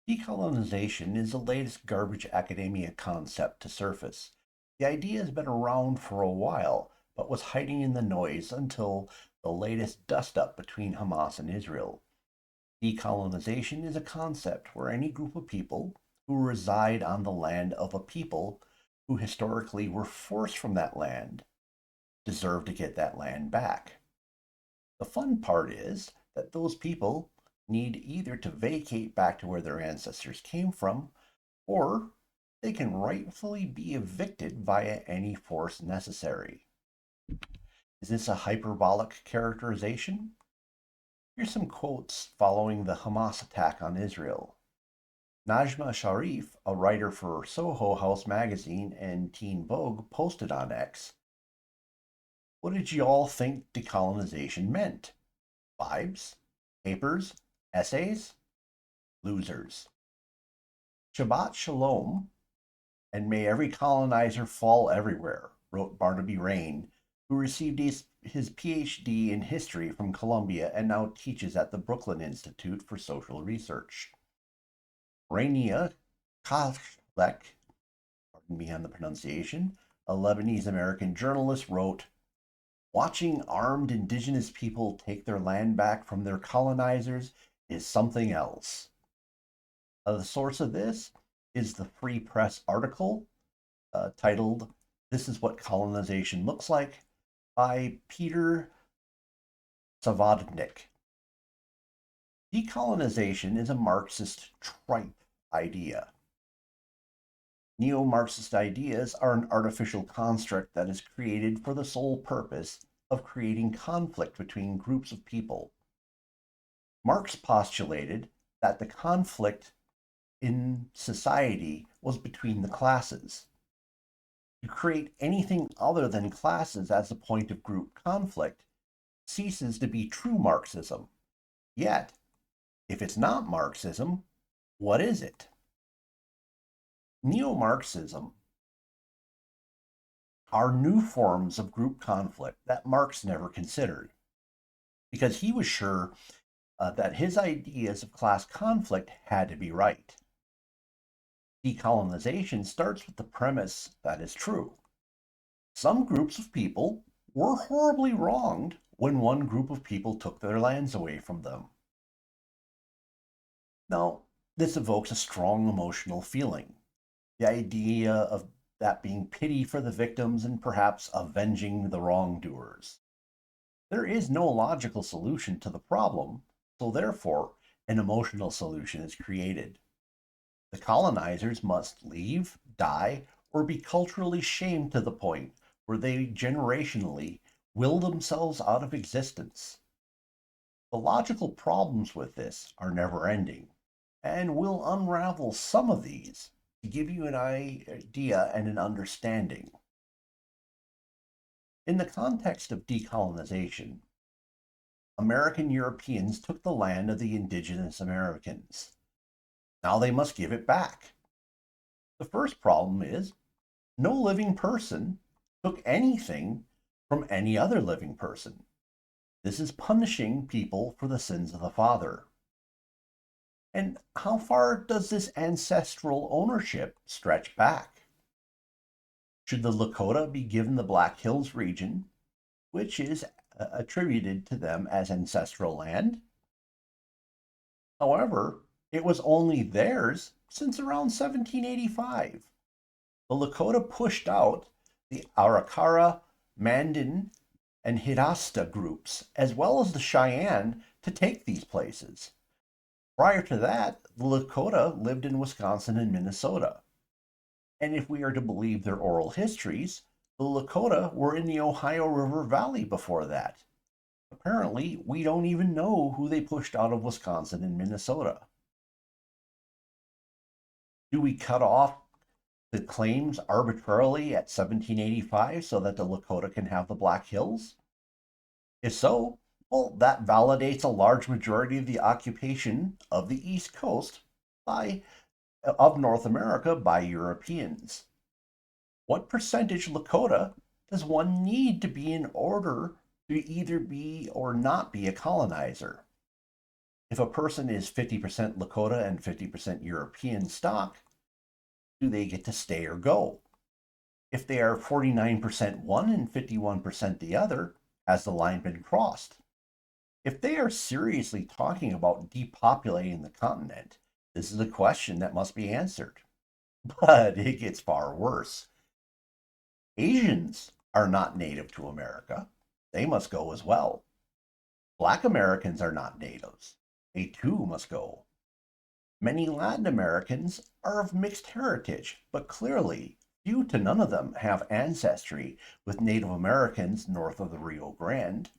Decolonization is the latest garbage academia concept to surface. The idea has been around for a while, but was hiding in the noise until the latest dust-up between Hamas and Israel. Decolonization is a concept where any group of people who reside on the land of a people who historically were forced from that land deserve to get that land back. The fun part is that those people need either to vacate back to where their ancestors came from, or they can rightfully be evicted via any force necessary. Is this a hyperbolic characterization? Here's some quotes following the Hamas attack on Israel. Najma Sharif, a writer for Soho House magazine and Teen Vogue, posted on X, "What did you all think decolonization meant? Vibes? Papers? Essays? Losers. Shabbat Shalom, and may every colonizer fall everywhere," wrote Barnaby Rain, who received his PhD in history from Columbia and now teaches at the Brooklyn Institute for Social Research. Rania Kachlek, pardon me on the pronunciation, a Lebanese American journalist, wrote, "Watching armed indigenous people take their land back from their colonizers is something else." The source of this is the Free Press article titled "This is What Colonization Looks Like" by Peter Savodnik. Decolonization is a Marxist tripe idea. Neo-Marxist ideas are an artificial construct that is created for the sole purpose of creating conflict between groups of people. Marx postulated that the conflict in society was between the classes. To create anything other than classes as a point of group conflict ceases to be true Marxism. Yet, if it's not Marxism, what is it? Neo-Marxism are new forms of group conflict that Marx never considered, because he was sure that his ideas of class conflict had to be right. Decolonization starts with the premise that is true. Some groups of people were horribly wronged when one group of people took their lands away from them. Now, this evokes a strong emotional feeling. The idea of that being pity for the victims and perhaps avenging the wrongdoers. There is no logical solution to the problem, so therefore, an emotional solution is created. The colonizers must leave, die, or be culturally shamed to the point where they generationally will themselves out of existence. The logical problems with this are never ending, and we'll unravel some of these to give you an idea and an understanding. In the context of decolonization, American Europeans took the land of the indigenous Americans. Now they must give it back. The first problem is no living person took anything from any other living person. This is punishing people for the sins of the father. And how far does this ancestral ownership stretch back? Should the Lakota be given the Black Hills region, which is attributed to them as ancestral land? However, it was only theirs since around 1785. The Lakota pushed out the Arikara, Mandan, and Hirasta groups, as well as the Cheyenne, to take these places. Prior to that, the Lakota lived in Wisconsin and Minnesota. And if we are to believe their oral histories, the Lakota were in the Ohio River Valley before that. Apparently, we don't even know who they pushed out of Wisconsin and Minnesota. Do we cut off the claims arbitrarily at 1785 so that the Lakota can have the Black Hills? If so, well, that validates a large majority of the occupation of the East Coast of North America by Europeans. What percentage Lakota does one need to be in order to either be or not be a colonizer? If a person is 50% Lakota and 50% European stock, do they get to stay or go? If they are 49% one and 51% the other, has the line been crossed? If they are seriously talking about depopulating the continent, this is a question that must be answered. But it gets far worse. Asians are not native to America. They must go as well. Black Americans are not natives. They too must go. Many Latin Americans are of mixed heritage, but clearly few to none of them have ancestry with Native Americans north of the Rio Grande.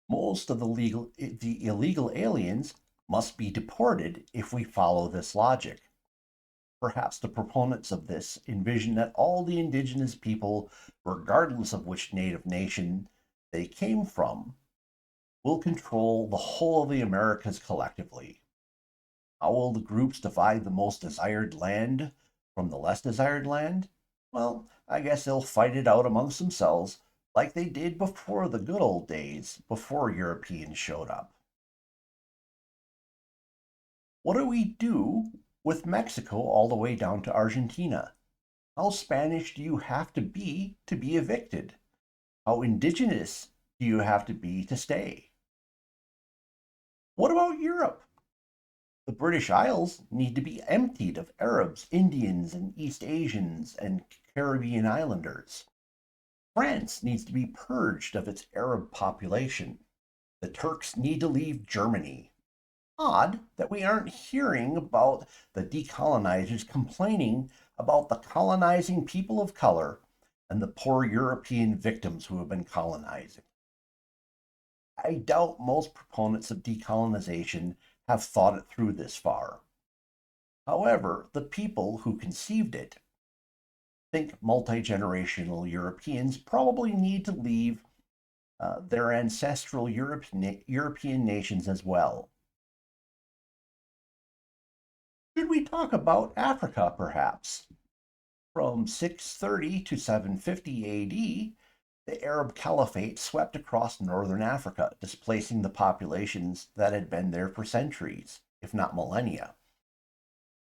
Most of the illegal aliens must be deported if we follow this logic. Perhaps the proponents of this envision that all the indigenous people, regardless of which native nation they came from, will control the whole of the Americas collectively. How will the groups divide the most desired land from the less desired land? Well, I guess they'll fight it out amongst themselves like they did before the good old days, before Europeans showed up. What do we do with Mexico all the way down to Argentina? How Spanish do you have to be evicted? How indigenous do you have to be to stay? What about Europe? The British Isles need to be emptied of Arabs, Indians, and East Asians and Caribbean islanders. France needs to be purged of its Arab population. The Turks need to leave Germany. Odd that we aren't hearing about the decolonizers complaining about the colonizing people of color and the poor European victims who have been colonizing. I doubt most proponents of decolonization have thought it through this far. However, the people who conceived it think multi-generational Europeans probably need to leave their ancestral European nations as well. Should we talk about Africa, perhaps? From 630 to 750 AD, the Arab Caliphate swept across northern Africa, displacing the populations that had been there for centuries, if not millennia.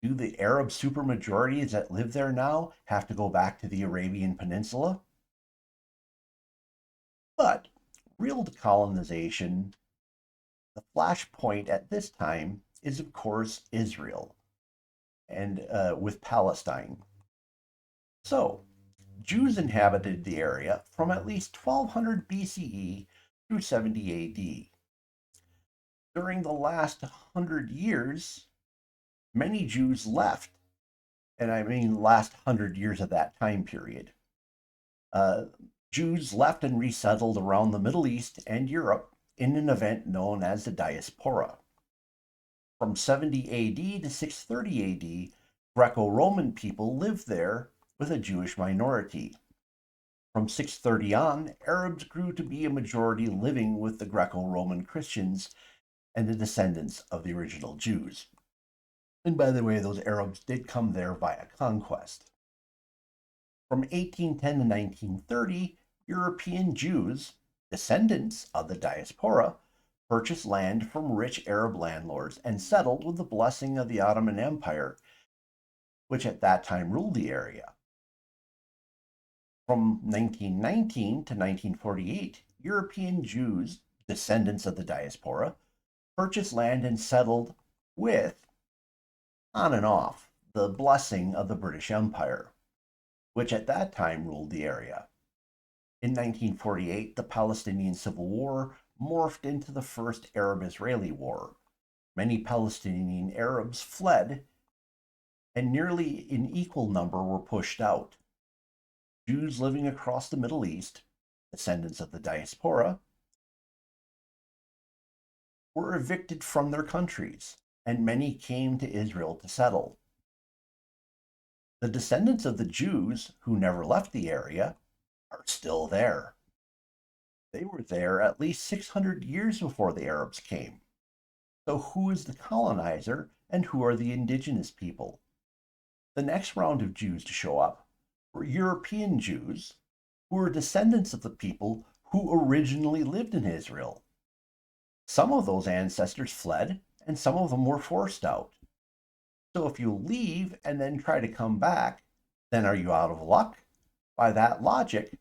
Do the Arab supermajorities that live there now have to go back to the Arabian Peninsula? But real decolonization, the flashpoint at this time is, of course, Israel and with Palestine. So, Jews inhabited the area from at least 1200 BCE through 70 AD. During the last 100 years, many Jews left, and I mean last 100 years of that time period. Jews left and resettled around the Middle East and Europe in an event known as the Diaspora. From 70 AD to 630 AD, Greco-Roman people lived there with a Jewish minority. From 630 on, Arabs grew to be a majority living with the Greco-Roman Christians and the descendants of the original Jews. And by the way, those Arabs did come there via conquest. From 1810 to 1930, European Jews, descendants of the Diaspora, purchased land from rich Arab landlords and settled with the blessing of the Ottoman Empire, which at that time ruled the area. From 1919 to 1948, European Jews, descendants of the Diaspora, purchased land and settled with, on and off, the blessing of the British Empire, which at that time ruled the area. In 1948, the Palestinian Civil War morphed into the First Arab-Israeli War. Many Palestinian Arabs fled, and nearly an equal number were pushed out. Jews living across the Middle East, descendants of the Diaspora, were evicted from their countries, and many came to Israel to settle. The descendants of the Jews who never left the area are still there. They were there at least 600 years before the Arabs came. So who is the colonizer and who are the indigenous people? The next round of Jews to show up were European Jews who were descendants of the people who originally lived in Israel. Some of those ancestors fled, and some of them were forced out. So if you leave and then try to come back, then are you out of luck? By that logic,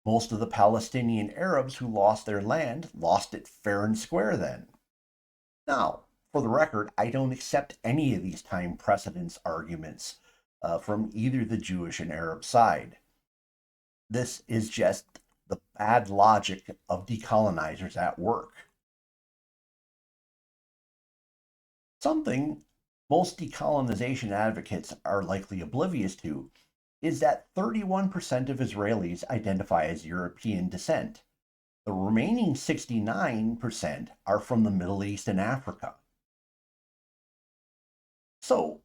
most of the Palestinian Arabs who lost their land lost it fair and square then. Now, for the record, I don't accept any of these time precedence arguments from either the Jewish and Arab side. This is just the bad logic of decolonizers at work. Something most decolonization advocates are likely oblivious to is that 31% of Israelis identify as European descent. The remaining 69% are from the Middle East and Africa. So,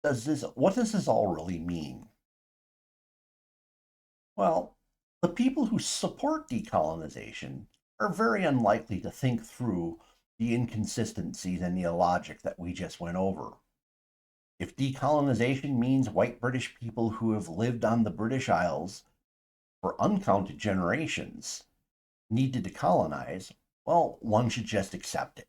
what does this all really mean? Well, the people who support decolonization are very unlikely to think through the inconsistencies and the illogic that we just went over. If decolonization means white British people who have lived on the British Isles for uncounted generations need to decolonize, well, one should just accept it.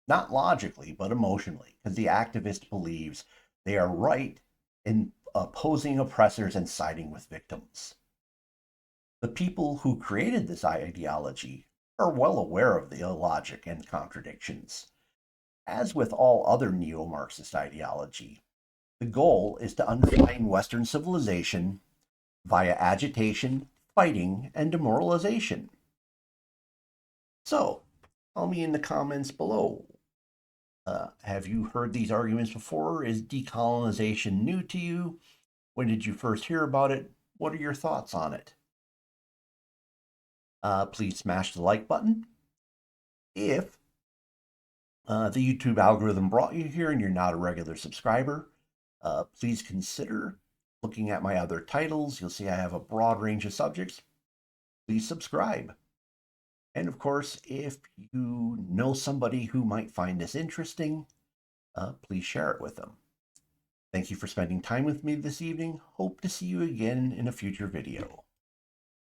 Not logically, but emotionally, because the activist believes they are right in opposing oppressors and siding with victims. The people who created this ideology are well aware of the illogic and contradictions. As with all other neo Marxist ideology, the goal is to undermine Western civilization via agitation, fighting, and demoralization. So, tell me in the comments below. Have you heard these arguments before? Is decolonization new to you? When did you first hear about it? What are your thoughts on it? Please smash the like button. If the YouTube algorithm brought you here and you're not a regular subscriber, please consider looking at my other titles. You'll see I have a broad range of subjects. Please subscribe. And of course, if you know somebody who might find this interesting, please share it with them. Thank you for spending time with me this evening. Hope to see you again in a future video.